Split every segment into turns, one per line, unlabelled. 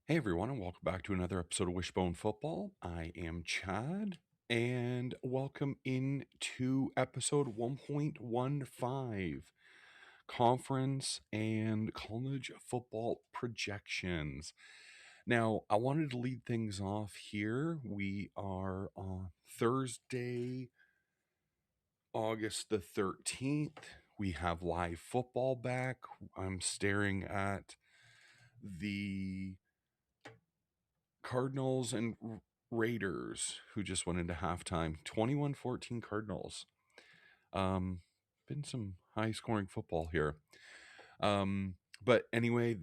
Hey everyone, and welcome back to another episode of Wishbone Football. I am Chad, and welcome into episode 1.15 Conference and College Football Projections. Now, I wanted to lead things off here. We are on Thursday, August the 13th. We have live football back. I'm staring at the Cardinals and Raiders, who just went into halftime. 21-14 Cardinals. Been some high scoring football here. But anyway,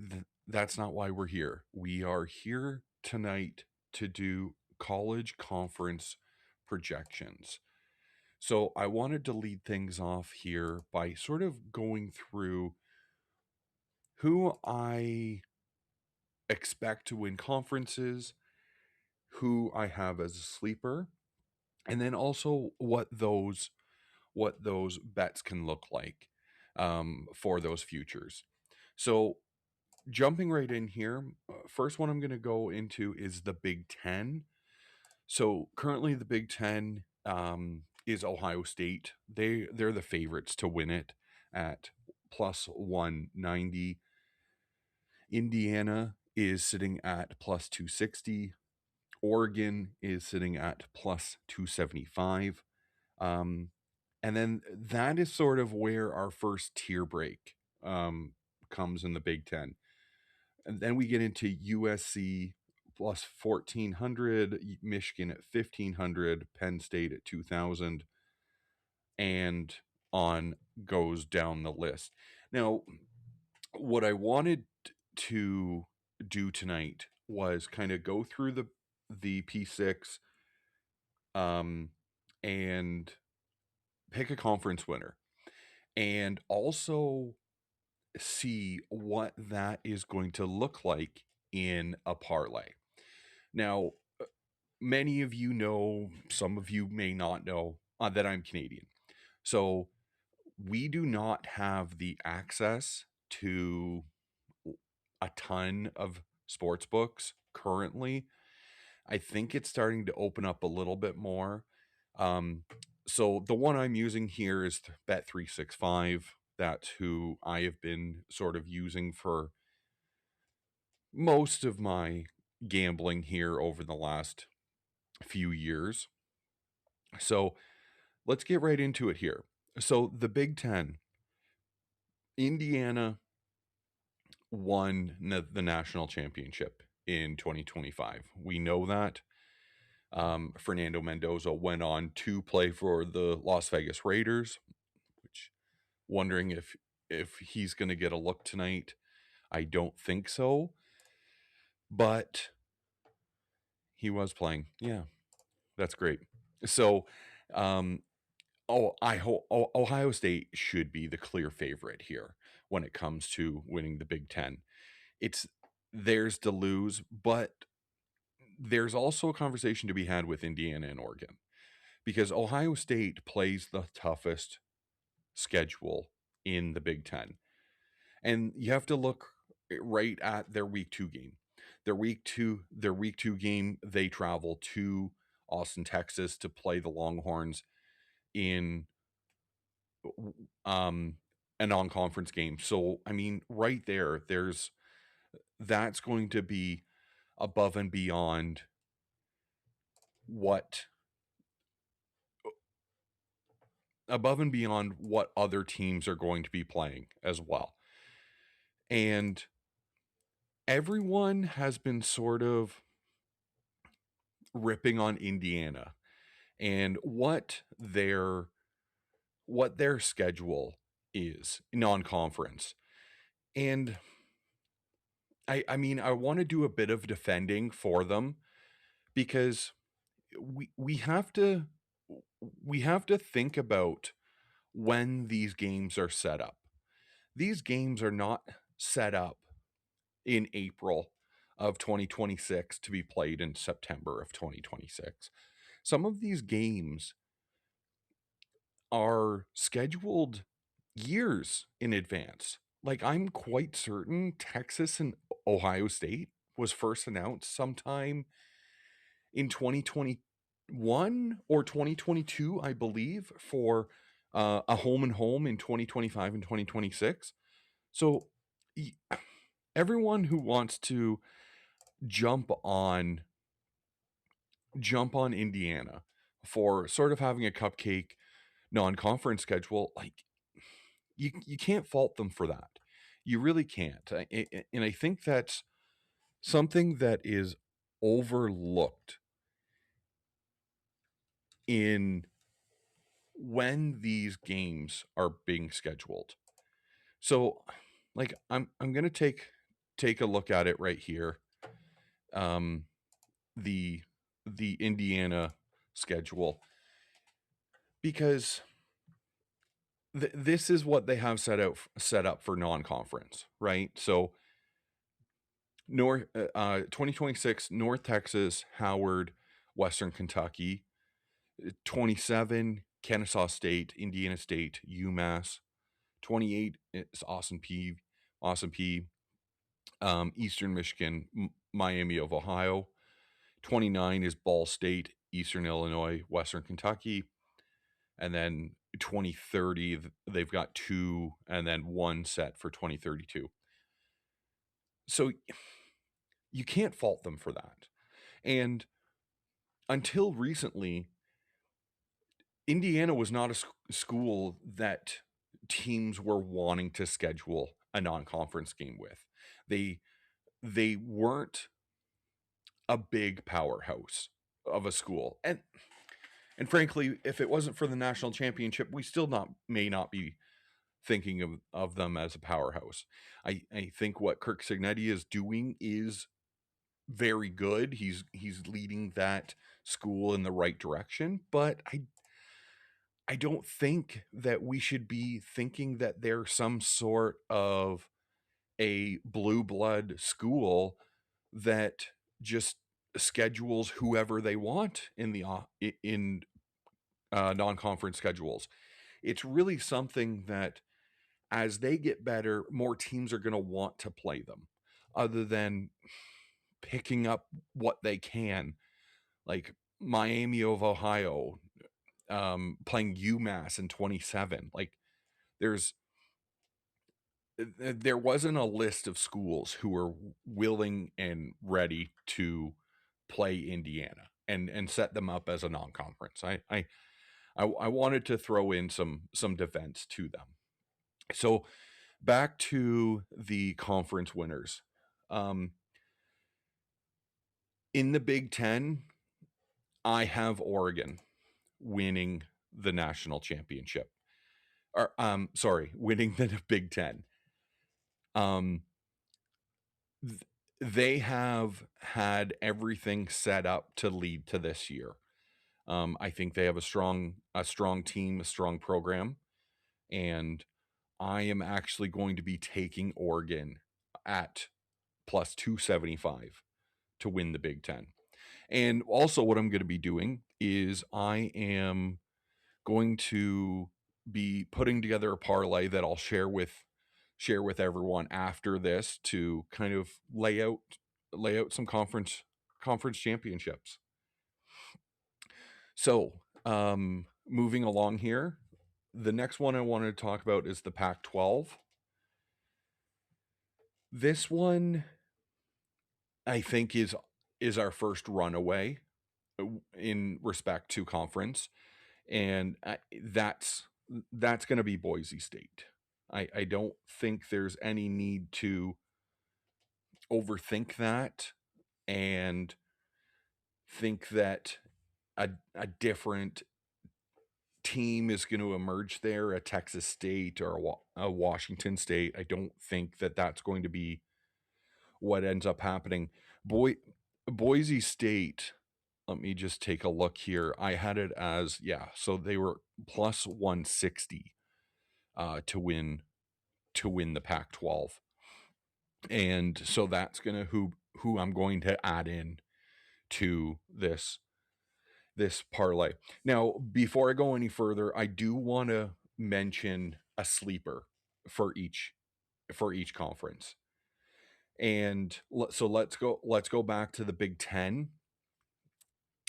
that's not why we're here. We are here tonight to do college conference projections. So I wanted to lead things off here by sort of going through who I expect to win conferences, who I have as a sleeper, and then also what those bets can look like for those futures. So jumping right in here, first one I'm going to go into is the Big Ten. So currently the Big Ten is Ohio State. They're the favorites to win it at plus 190. Indiana is sitting at plus 260. Oregon is sitting at plus 275. And then that is sort of where our first tier break comes in the Big Ten. And then we get into USC plus 1,400, Michigan at 1,500, Penn State at 2,000, and on goes down the list. Now, what I wanted to do tonight was kind of go through the P6 and pick a conference winner, and also see what that is going to look like in a parlay. Now, many of you know, some of you may not know that I'm Canadian. So we do not have the access to a ton of sports books currently. I think it's starting to open up a little bit more. So the one I'm using here is Bet365. That's who I have been sort of using for most of my gambling here over the last few years. So let's get right into it here. So the Big Ten, Indiana won the national championship in 2025. We know that. Fernando Mendoza went on to play for the Las Vegas Raiders, which wondering if he's going to get a look tonight. I don't think so, but he was playing. Yeah, that's great. So, Ohio State should be the clear favorite here when it comes to winning the Big Ten. It's theirs to lose, but there's also a conversation to be had with Indiana and Oregon, because Ohio State plays the toughest schedule in the Big Ten. And you have to look right at their week 2 game. Their week 2 game, they travel to Austin, Texas to play the Longhorns in a non-conference game. So, I mean, right that's going to be above and beyond what other teams are going to be playing as well. And everyone has been sort of ripping on Indiana and what their schedule is non-conference. And I mean, I want to do a bit of defending for them, because we have to think about when these games are set up. These games are not set up in April of 2026 to be played in September of 2026. Some of these games are scheduled years in advance. Like, I'm quite certain Texas and Ohio State was first announced sometime in 2021 or 2022, I believe, for a home and home in 2025 and 2026. So everyone who wants to jump on Indiana for sort of having a cupcake non-conference schedule, like you can't fault them for that. You really can't. And I think that's something that is overlooked in when these games are being scheduled. So, like, I'm gonna take a look at it right here. Um, the Indiana schedule, because this is what they have set up for non-conference, right? So North 2026 North Texas, Howard, Western Kentucky, 27 Kennesaw State, Indiana State, UMass, 28 is Awesome P, Eastern Michigan, Miami of Ohio, 29 is Ball State, Eastern Illinois, Western Kentucky, and then 2030 they've got two and then one set for 2032. So you can't fault them for that. And until recently, Indiana was not a school that teams were wanting to schedule a non-conference game with. They weren't a big powerhouse of a school. And frankly, if it wasn't for the national championship, we still may not be thinking of them as a powerhouse. I think what Kirk Cignetti is doing is very good. He's leading that school in the right direction, but I don't think that we should be thinking that they're some sort of a blue blood school that just schedules whoever they want in the in non-conference schedules. It's really something that as they get better, more teams are going to want to play them, other than picking up what they can, like Miami of Ohio playing UMass in 27. Like there's there wasn't a list of schools who were willing and ready to play Indiana and set them up as a non-conference. I wanted to throw in some defense to them. So back to the conference winners. In the Big Ten, I have Oregon winning the national championship. Or winning the Big Ten. They have had everything set up to lead to this year. I think they have a strong team, a strong program, and I am actually going to be taking Oregon at plus 275 to win the Big Ten. And also what I'm going to be doing is I am going to be putting together a parlay that I'll share with everyone after this to kind of lay out some conference championships. So, moving along here, the next one I wanted to talk about is the Pac-12. This one, I think, is our first runaway in respect to conference, and that's going to be Boise State. I don't think there's any need to overthink that and think that a different team is going to emerge there, a Texas State or a Washington State. I don't think that that's going to be what ends up happening. Boise State, let me just take a look here. I had it as, so they were plus 160 to win the Pac-12. And so that's going to who I'm going to add in to this parlay. Now, before I go any further, I do want to mention a sleeper for each conference. And so let's go back to the Big Ten.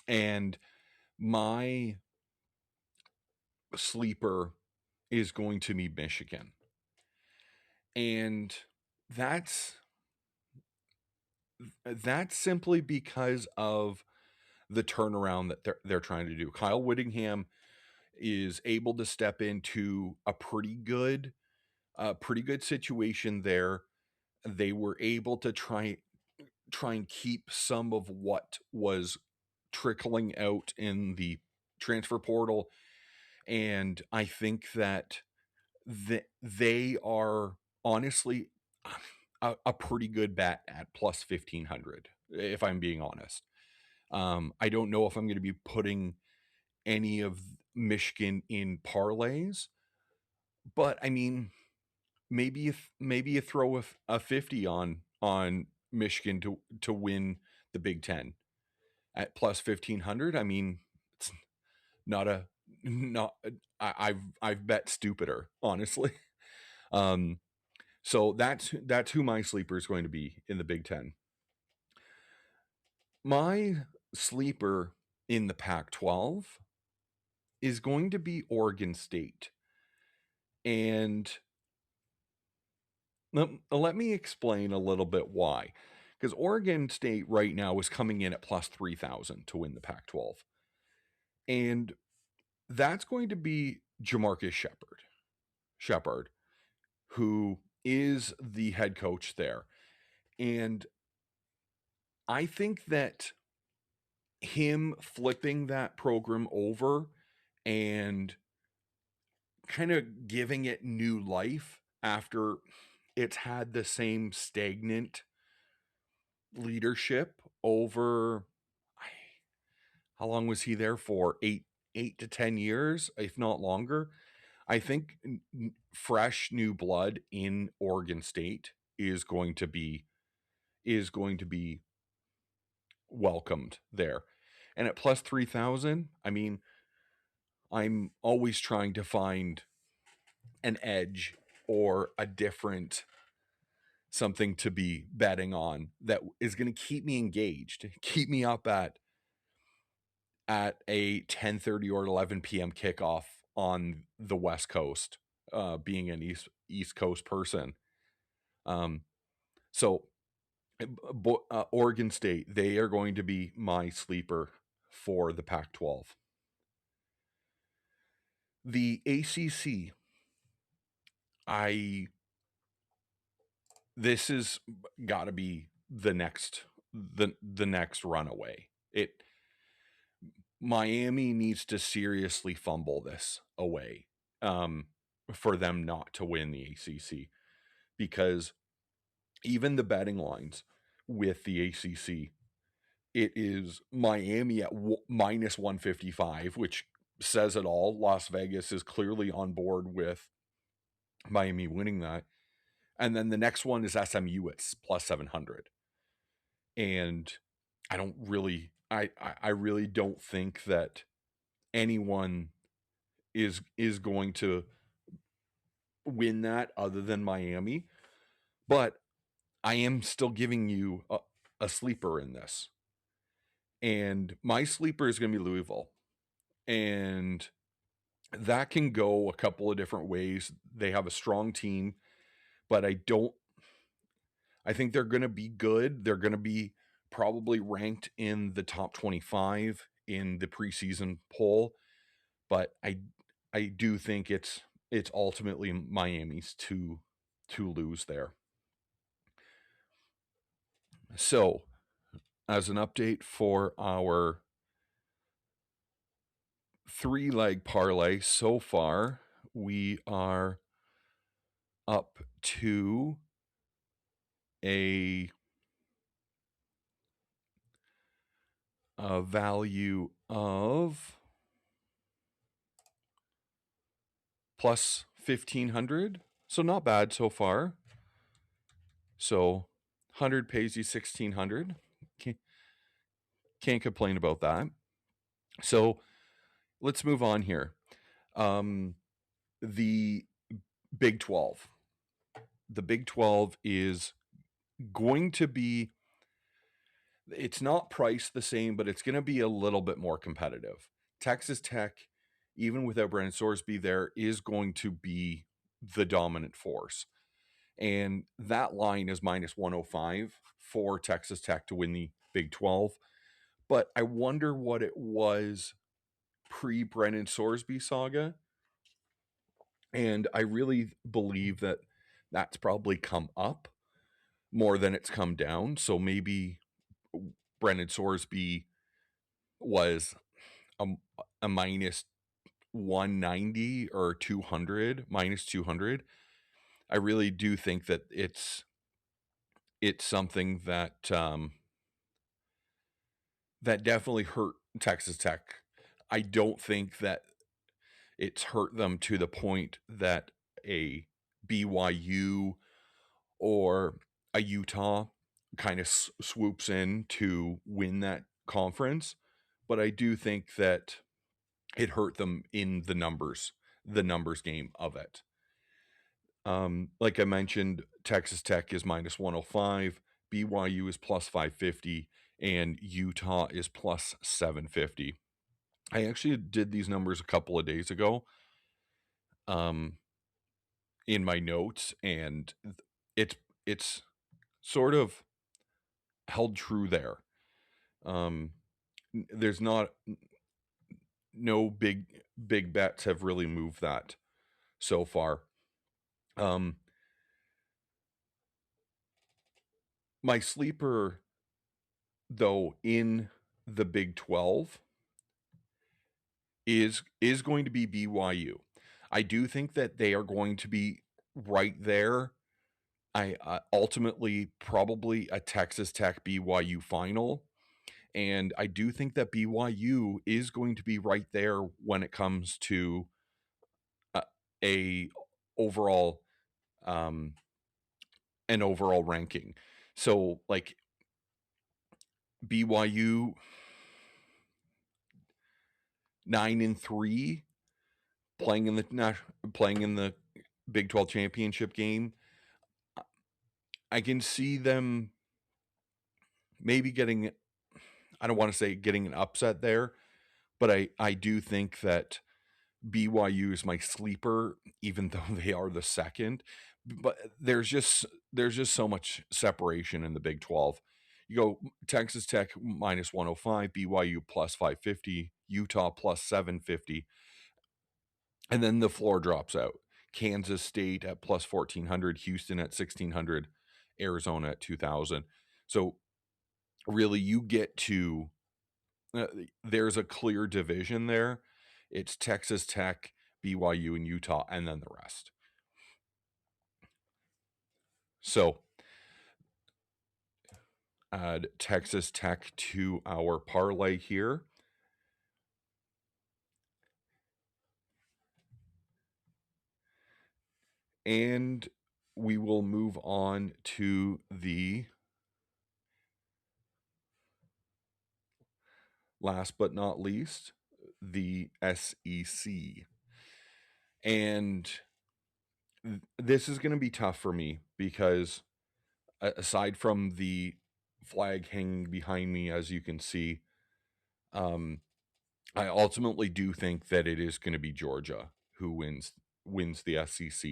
And my sleeper is going to be Michigan. And that's simply because of the turnaround that they're trying to do. Kyle Whittingham is able to step into a pretty good situation there. They were able to try and keep some of what was trickling out in the transfer portal, and I think that they are honestly a pretty good bet at plus 1500, if I'm being honest. I don't know if I'm going to be putting any of Michigan in parlays, but I mean, maybe you throw a 50 on Michigan to win the Big Ten at plus 1500. I mean, it's not a not I've bet stupider, honestly. So that's who my sleeper is going to be in the Big Ten. My sleeper in the Pac-12 is going to be Oregon State. And let me explain a little bit why. Because Oregon State right now is coming in at plus 3,000 to win the Pac-12. And that's going to be Jamarcus Shepard, who is the head coach there. And I think that him flipping that program over and kind of giving it new life after it's had the same stagnant leadership over, how long was he there for? 8 to 10 years, if not longer. I think fresh new blood in Oregon State is going to be welcomed there. And at plus 3,000, I mean, I'm always trying to find an edge or a different something to be betting on that is going to keep me engaged, keep me up at a 10:30 or 11 p.m. kickoff on the West Coast, being an East Coast person. So Oregon State, they are going to be my sleeper for the Pac-12. The ACC, this has got to be the next runaway. Miami needs to seriously fumble this away, for them not to win the ACC, because even the betting lines with the ACC, it is Miami at minus 155, which says it all. Las Vegas is clearly on board with Miami winning that. And then the next one is SMU at plus 700. And I really don't think that anyone is going to win that other than Miami. But I am still giving you a sleeper in this. And my sleeper is going to be Louisville. And that can go a couple of different ways. They have a strong team, but I think they're going to be good. They're going to be probably ranked in the top 25 in the preseason poll, but I do think it's ultimately Miami's to lose there. So, as an update for our 3-leg parlay, so far we are up to a value of plus 1,500. So not bad so far. So 100 pays you 1,600. Can't complain about that. So let's move on here. The Big 12. The Big 12 is going to be, it's not priced the same, but it's going to be a little bit more competitive. Texas Tech, even without Brandon Sorsby there, is going to be the dominant force. And that line is minus 105 for Texas Tech to win the Big 12. But I wonder what it was pre-Brennan Sorsby saga. And I really believe that that's probably come up more than it's come down. So maybe Brennan Sorsby was a minus 190 or 200, minus 200. I really do think that it's something that that definitely hurt Texas Tech. I don't think that it's hurt them to the point that a BYU or a Utah kind of swoops in to win that conference. But I do think that it hurt them in the numbers game of it. Like I mentioned, Texas Tech is minus 105, BYU is plus 550, and Utah is plus 750. I actually did these numbers a couple of days ago in my notes, and it's sort of held true there. There's no big bets have really moved that so far. My sleeper, though, in the Big 12 is going to be BYU. I do think that they are going to be right there. I ultimately probably a Texas Tech BYU final. And I do think that BYU is going to be right there when it comes to a overall an overall ranking. So like BYU 9-3, playing in the Big 12 championship game. I can see them maybe getting, I don't want to say getting an upset there, but I do think that BYU is my sleeper, even though they are the second. But there's just so much separation in the Big 12. You go Texas Tech minus 105, BYU plus 550, Utah plus 750. And then the floor drops out. Kansas State at plus 1,400, Houston at 1,600, Arizona at 2,000. So really you get to, there's a clear division there. It's Texas Tech, BYU, and Utah, and then the rest. So add Texas Tech to our parlay here. And we will move on to the last but not least, the SEC. And this is going to be tough for me because aside from the flag hanging behind me, as you can see, I ultimately do think that it is going to be Georgia who wins the SEC.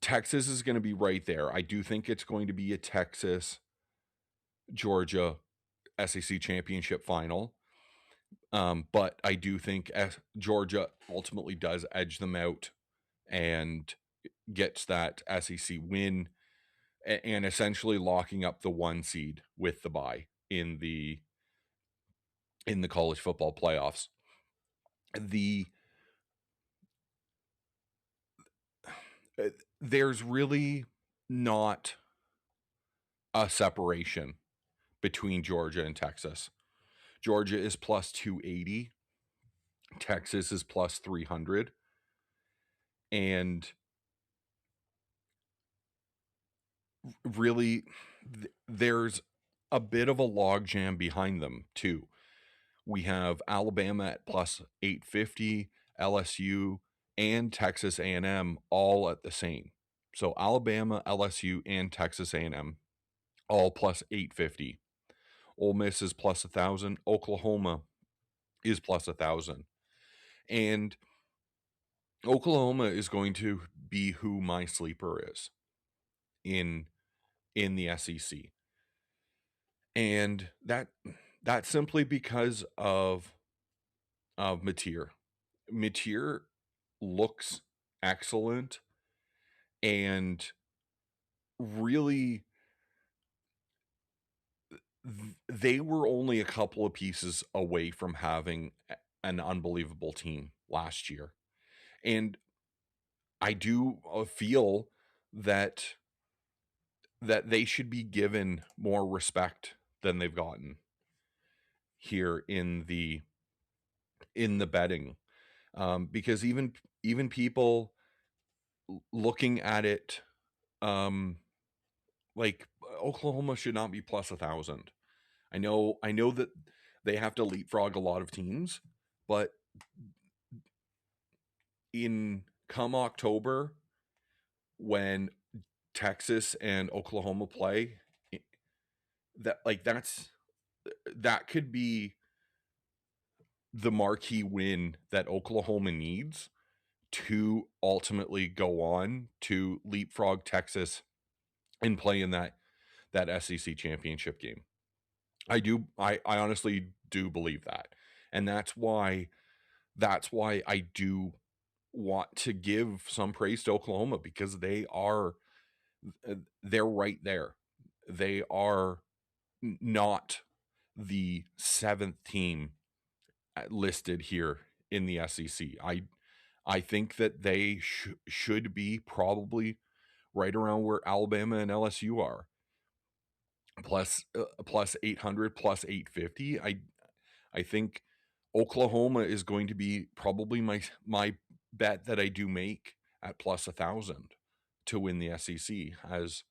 Texas is going to be right there. I do think it's going to be a Texas Georgia SEC championship final. But I do think Georgia ultimately does edge them out and gets that SEC win and essentially locking up the 1 seed with the bye in the college football playoffs. There's really not a separation between Georgia and Texas. Georgia is plus 280. Texas is plus 300. And really, there's a bit of a logjam behind them, too. We have Alabama at plus 850, LSU, and Texas A&M all at the same. So Alabama, LSU, and Texas A&M, all plus 850. Ole Miss is plus 1,000. Oklahoma is plus 1,000. And Oklahoma is going to be who my sleeper is in the SEC. And that's simply because of Mateer. Mateer looks excellent, and really they were only a couple of pieces away from having an unbelievable team last year. And I do feel that they should be given more respect than they've gotten here in the betting, because even people looking at it, like Oklahoma should not be plus 1,000. I know that they have to leapfrog a lot of teams, but in come October, when Texas and Oklahoma play, that could be the marquee win that Oklahoma needs to ultimately go on to leapfrog Texas and play in that SEC championship game. I honestly do believe that. And that's why I do want to give some praise to Oklahoma, because they're right there. They are not the 7th team listed here in the SEC. I think that they should be probably right around where Alabama and LSU are. Plus 800, plus 850. I think Oklahoma is going to be probably my bet that I do make at plus 1,000 to win the SEC. As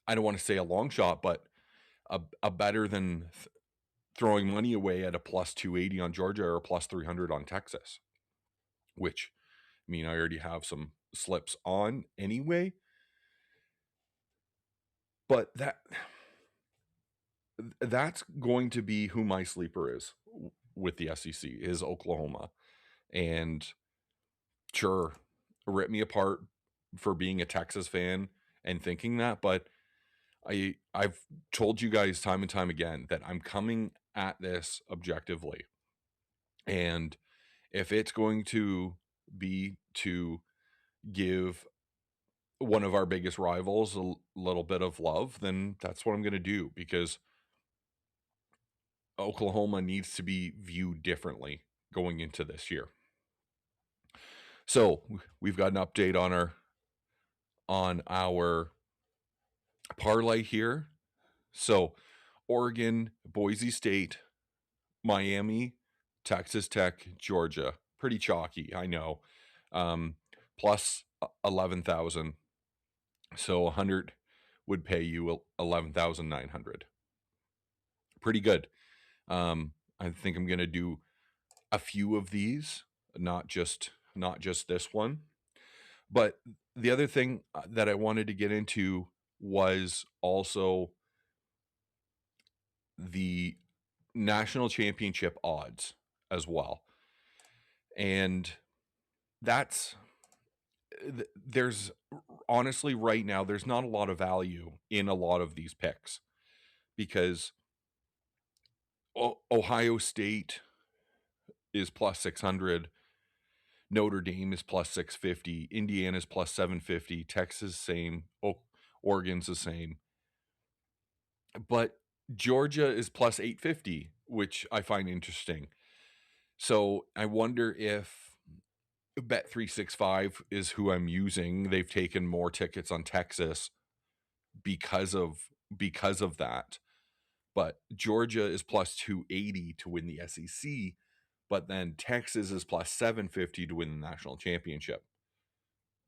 I don't want to say a long shot, but a better than throwing money away at a plus 280 on Georgia or a plus 300 on Texas, which, I mean, I already have some slips on anyway. But that's going to be who my sleeper is with the SEC, is Oklahoma. And sure, rip me apart for being a Texas fan and thinking that, but I've told you guys time and time again that I'm coming at this objectively. And if it's going to be to give one of our biggest rivals a little bit of love, then that's what I'm going to do, because Oklahoma needs to be viewed differently going into this year. So we've got an update on our parlay here. So Oregon, Boise State, Miami, Texas Tech, Georgia. Pretty chalky, I know. Plus 11,000. So 100 would pay you 11,900. Pretty good. I think I'm going to do a few of these, not just this one. But the other thing that I wanted to get into was also the national championship odds as well. And there's honestly right now, there's not a lot of value in a lot of these picks, because Ohio State is plus 600, Notre Dame is plus 650, Indiana's plus 750, Texas same, Oregon's the same. But Georgia is plus 850, which I find interesting. So I wonder if Bet365 is who I'm using. They've taken more tickets on Texas because of that. But Georgia is plus 280 to win the SEC, but then Texas is plus 750 to win the national championship.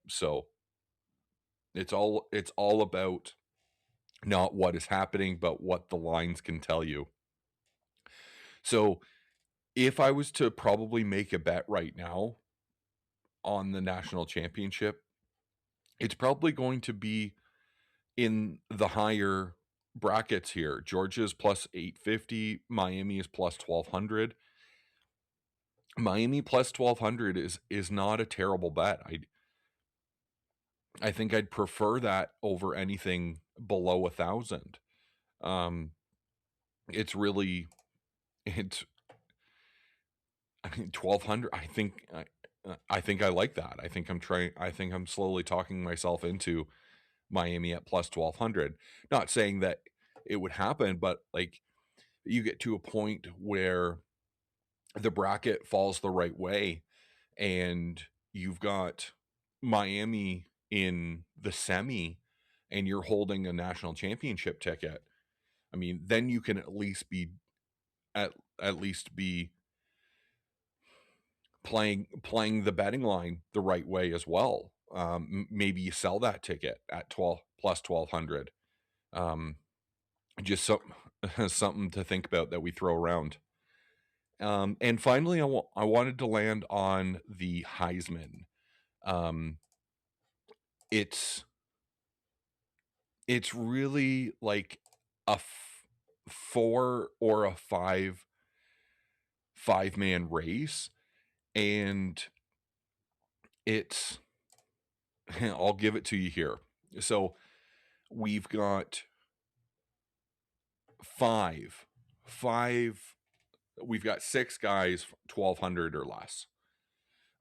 So it's all about not what is happening, but what the lines can tell you. So if I was to probably make a bet right now on the national championship, it's probably going to be in the higher brackets here. Georgia's plus 850, Miami is plus 1200. Miami plus 1200 is not a terrible bet. I think I'd prefer that over anything below 1,000. It's really it's I mean 1,200. I think I like that. I think I'm slowly talking myself into Miami at plus 1,200. Not saying that it would happen, but like you get to a point where the bracket falls the right way and you've got Miami in the semi and you're holding a national championship ticket. I mean, then you can at at least be playing the betting line the right way as well. Maybe you sell that ticket at 12 plus 1,200. Um, just something to think about that we throw around. And finally, I wanted to land on the Heisman. Um, it's really like a 4 or a 5 man race, and it's I'll give it to you here. So we've got five. We've got 6 guys 1,200 or less.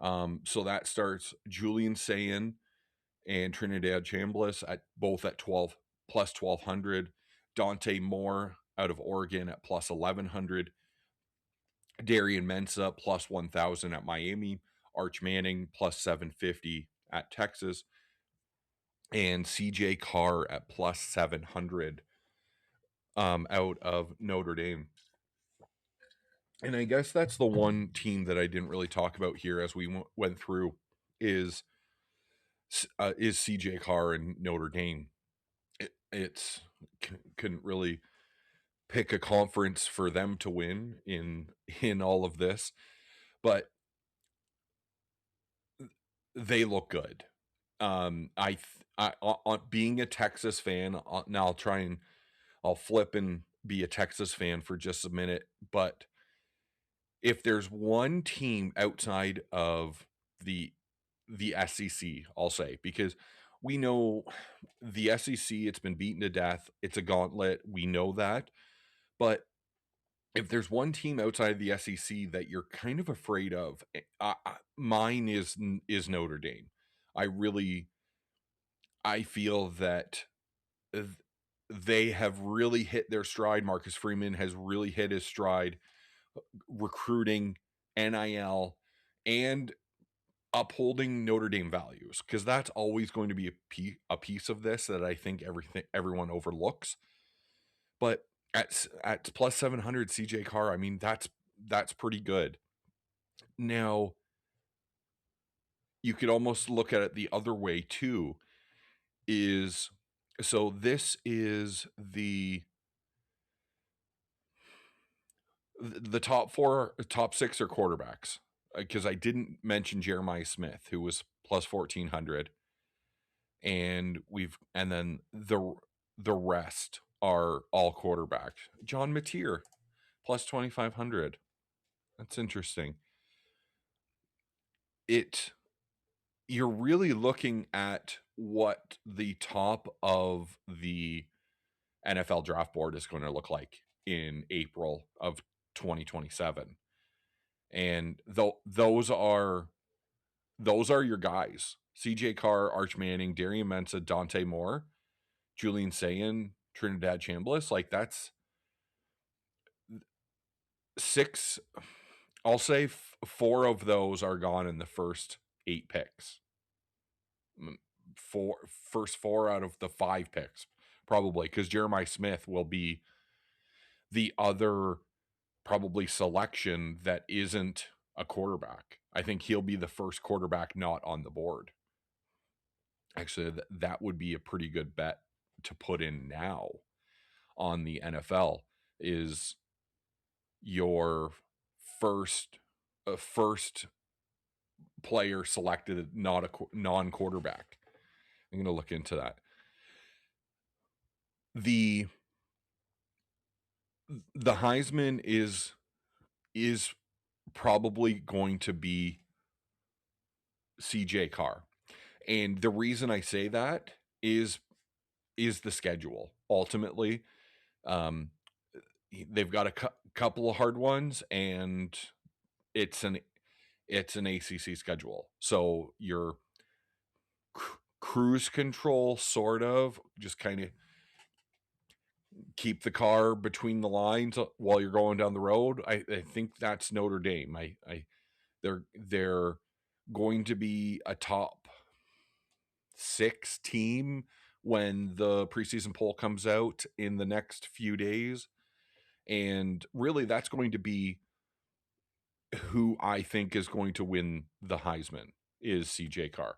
So that starts Julian Sayin and Trinidad Chambliss at both at 12 plus 1,200. Dante Moore out of Oregon at plus 1,100. Darian Mensa plus 1,000 at Miami. Arch Manning plus 750 at Texas. And CJ Carr at plus 700 out of Notre Dame. And I guess that's the one team that I didn't really talk about here as we went through is CJ Carr and Notre Dame. It's couldn't really pick a conference for them to win in all of this, but they look good. Being a Texas fan, now I'll flip and be a Texas fan for just a minute. But if there's one team outside of the SEC, I'll say, because we know the SEC, it's been beaten to death. It's a gauntlet. We know that. But if there's one team outside of the SEC that you're kind of afraid of, mine is Notre Dame. I feel that they have really hit their stride. Marcus Freeman has really hit his stride, recruiting, NIL, and upholding Notre Dame values, because that's always going to be a piece of this that I think everyone overlooks. But at plus 700 CJ Carr, I mean that's pretty good. Now you could almost look at it the other way too. This is the top 6 are quarterbacks, because I didn't mention Jeremiah Smith, who was plus 1,400, and then the rest are all quarterbacks. John Mateer plus 2,500. That's interesting. You're really looking at what the top of the NFL draft board is going to look like in April of 2027. And those are your guys. CJ Carr, Arch Manning, Darian Mensa, Dante Moore, Julian Sayin, Trinidad Chambliss. Like that's 6. I'll say 4 of those are gone in the first 8 picks. First 4 out of the 5 picks, probably, because Jeremiah Smith will be the other probably selection that isn't a quarterback. I think he'll be the first quarterback not on the board. Actually, that would be a pretty good bet to put in now on the NFL, is your first player selected, not a non-quarterback. I'm gonna look into that. The Heisman is probably going to be CJ Carr. And the reason I say that is the schedule. Ultimately, um, they've got a couple of hard ones, and it's an ACC schedule. So you're cruise control, sort of, just kind of keep the car between the lines while you're going down the road. I think that's Notre Dame. They're going to be a top 6 team when the preseason poll comes out in the next few days. And really, that's going to be who I think is going to win the Heisman, is CJ Carr.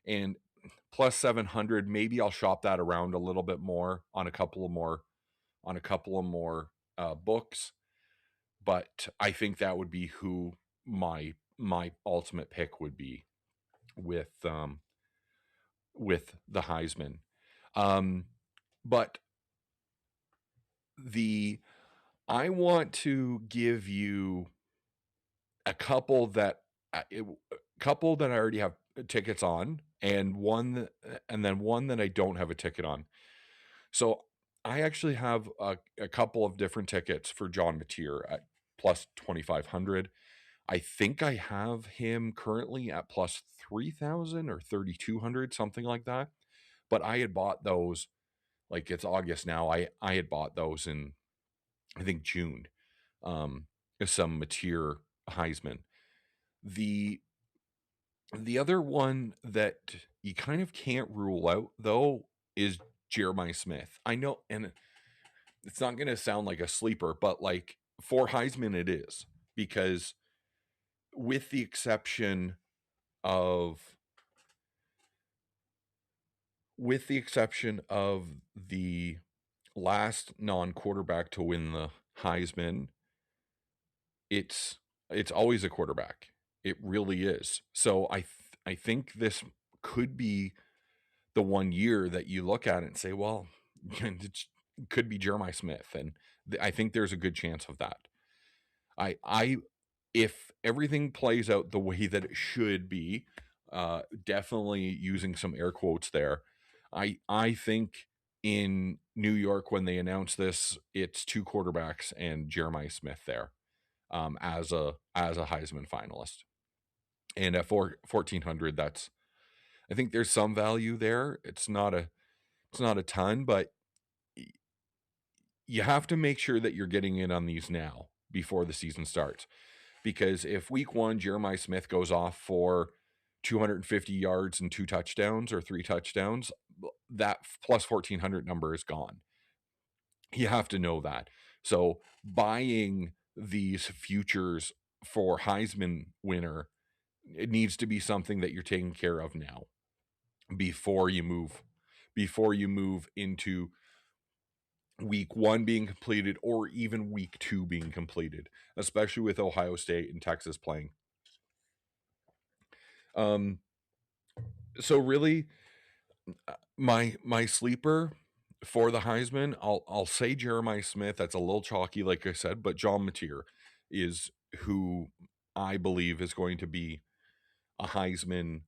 And plus 700, maybe I'll shop that around a little bit more on a couple of more books. But I think that would be who my ultimate pick would be with the Heisman. But I want to give you a couple that I already have tickets on, and then one that I don't have a ticket on. So I actually have a couple of different tickets for John Mateer at plus 2,500. I think I have him currently at plus 3,000 or 3,200, something like that. But I had bought those, like, it's August now. I had bought those in, I think, June. Some Mateer Heisman. The other one that you kind of can't rule out, though, is Jeremiah Smith. I know, and it's not going to sound like a sleeper, but like for Heisman it is, because with the exception of the last non-quarterback to win the Heisman, it's always a quarterback. It really is. So I think this could be the one year that you look at it and say, well, it could be Jeremiah Smith, and I think there's a good chance of that. If everything plays out the way that it should be, definitely using some air quotes there, I think in New York, when they announce this, it's 2 quarterbacks and Jeremiah Smith there, as a Heisman finalist. And at 1,400, I think there's some value there. It's not a ton, but you have to make sure that you're getting in on these now before the season starts. Because if week 1 Jeremiah Smith goes off for 250 yards and 2 touchdowns or 3 touchdowns, that plus 1,400 number is gone. You have to know that. So buying these futures for Heisman winner, it needs to be something that you're taking care of now before you move into week 1 being completed, or even week 2 being completed, especially with Ohio State and Texas playing. So really, my sleeper for the Heisman, I'll say Jeremiah Smith. That's a little chalky, like I said, but John Mateer is who I believe is going to be a Heisman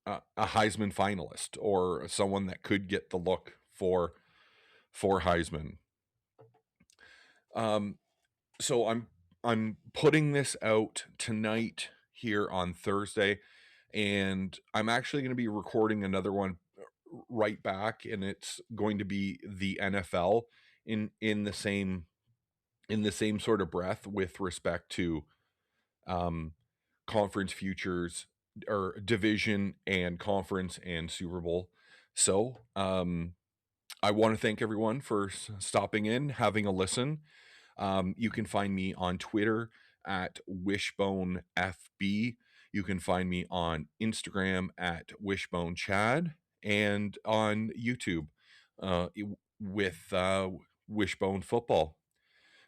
finalist, or someone that could get the look for Heisman. So I'm putting this out tonight here on Thursday, and I'm actually going to be recording another one right back, and it's going to be the NFL in the same sort of breath with respect to conference futures, or division and conference and Super Bowl. So I want to thank everyone for stopping in, having a listen. You can find me on Twitter at WishboneFB. You can find me on Instagram at WishboneChad, and on YouTube with Wishbone Football.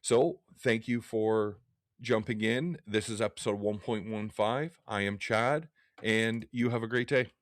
So thank you for jumping in. This is episode 1.15. I am Chad, and you have a great day.